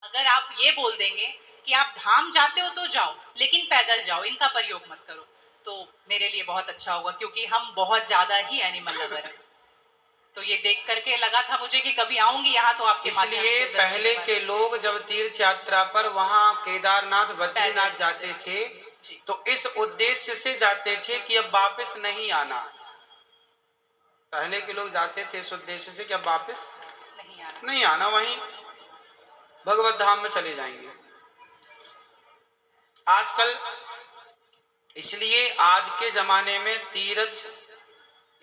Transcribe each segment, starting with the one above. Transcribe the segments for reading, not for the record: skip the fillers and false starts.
अगर आप ये बोल देंगे कि आप धाम जाते हो तो जाओ, लेकिन पैदल जाओ, इनका प्रयोग मत करो, तो मेरे लिए बहुत अच्छा होगा, क्योंकि हम बहुत ज्यादा ही एनिमल लवर हैं। तो ये देख करके लगा था मुझे कि कभी आऊंगी यहाँ तो आपके माध्यम इसलिए से पहले के लोग जब तीर्थ यात्रा पर वहां केदारनाथ बद्रीनाथ जाते थे तो इस उद्देश्य से जाते थे कि अब वापस नहीं आना। पहले के लोग जाते थे इस उद्देश्य से कि अब वापस नहीं आना, वहीं भगवत धाम में चले जाएंगे। आजकल इसलिए आज के जमाने में तीर्थ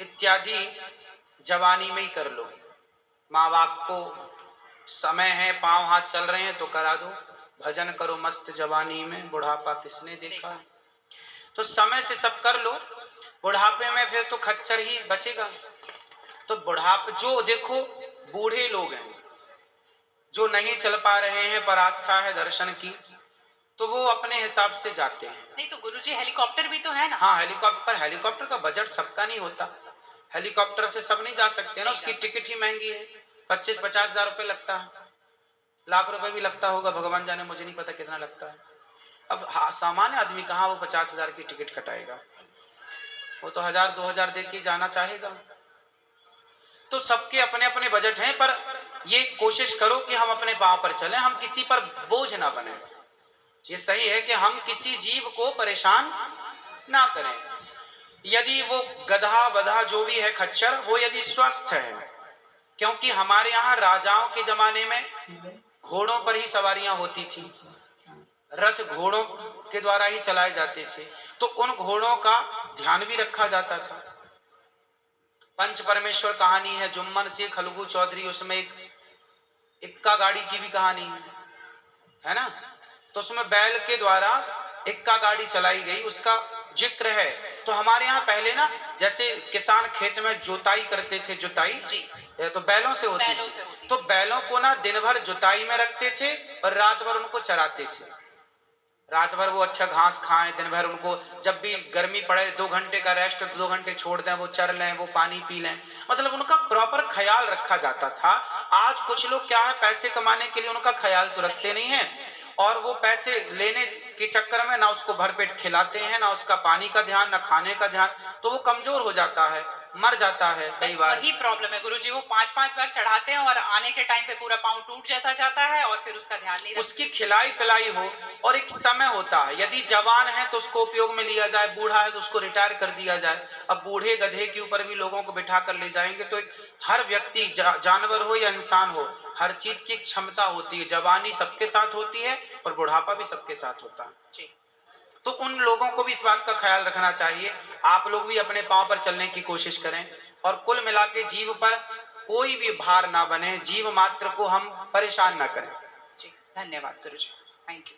इत्यादि जवानी में ही कर लो। माँ बाप को समय है, पांव हाथ चल रहे हैं तो करा दो, भजन करो मस्त जवानी में, बुढ़ापा किसने देखा। तो समय से सब कर लो, बुढ़ापे में फिर तो खच्चर ही बचेगा। तो बुढ़ापे जो देखो बूढ़े लोग हैं जो नहीं चल पा रहे हैं पर आस्था है दर्शन की, तो वो अपने हिसाब से जाते हैं। नहीं तो गुरुजी हेलीकॉप्टर भी तो है ना। हाँ हेलीकॉप्टर का बजट सबका नहीं होता, हेलीकॉप्टर से सब नहीं जा सकते ना, उसकी टिकट ही महंगी है, 25-50 हजार रुपये लगता है, लाख रुपए भी लगता होगा, भगवान जाने, मुझे नहीं पता कितना लगता है। अब सामान्य आदमी कहाँ वो 50 हजार की टिकट कटाएगा, वो तो 1000-2000 दे के जाना चाहेगा। तो सबके अपने अपने बजट हैं, पर ये कोशिश करो कि हम अपने पांव पर चलें, हम किसी पर बोझ ना बने। ये सही है कि हम किसी जीव को परेशान ना करें। यदि वो गधा बधा जो भी है खच्चर, वो यदि स्वस्थ है, क्योंकि हमारे यहाँ राजाओं के जमाने में घोड़ों पर ही सवारियां होती थी, रथ घोड़ों के द्वारा ही चलाए जाते थे, तो उन घोड़ों का ध्यान भी रखा जाता था। पंच परमेश्वर कहानी है जुम्मन से खलगू चौधरी, उसमें एक इक्का गाड़ी की भी कहानी है ना, तो उसमें बैल के द्वारा इक्का गाड़ी चलाई गई, उसका जिक्र है। तो हमारे यहाँ पहले ना जैसे किसान खेत में जुताई करते थे, जुताई तो बैलों से होती थी, तो बैलों को ना दिन भर जुताई में रखते थे और रात भर उनको चराते थे। रात भर वो अच्छा घास खाएं, दिन भर उनको जब भी गर्मी पड़े 2 घंटे का रेस्ट, 2 घंटे छोड़ दें, वो चर लें, वो पानी पी लें, मतलब उनका प्रॉपर ख्याल रखा जाता था। आज कुछ लोग क्या है, पैसे कमाने के लिए उनका ख्याल तो रखते नहीं है, और वो पैसे लेने के चक्कर में ना उसको भरपेट खिलाते हैं, ना उसका पानी का ध्यान, ना खाने का ध्यान, तो वो कमजोर हो जाता है, मर जाता है कई बार। वही प्रॉब्लम है गुरुजी, वो 5-5 बार चढ़ाते हैं और आने के टाइम पे पूरा पाँव टूट जैसा जाता है और फिर उसका ध्यान नहीं रखते। उसकी खिलाई पिलाई हो, और एक समय होता है, यदि जवान है तो उसको उपयोग में लिया जाए, बूढ़ा है तो उसको रिटायर कर दिया जाए। अब बूढ़े गधे के ऊपर भी लोगों को बिठा कर ले जाएंगे, तो एक हर व्यक्ति जानवर हो या इंसान हो, हर चीज की क्षमता होती है, जवानी सबके साथ होती है और बुढ़ापा भी सबके साथ होता है। तो उन लोगों को भी इस बात का ख्याल रखना चाहिए। आप लोग भी अपने पांव पर चलने की कोशिश करें, और कुल मिला के जीव पर कोई भी भार ना बने, जीव मात्र को हम परेशान ना करें। जी धन्यवाद गुरुजी, थैंक यू।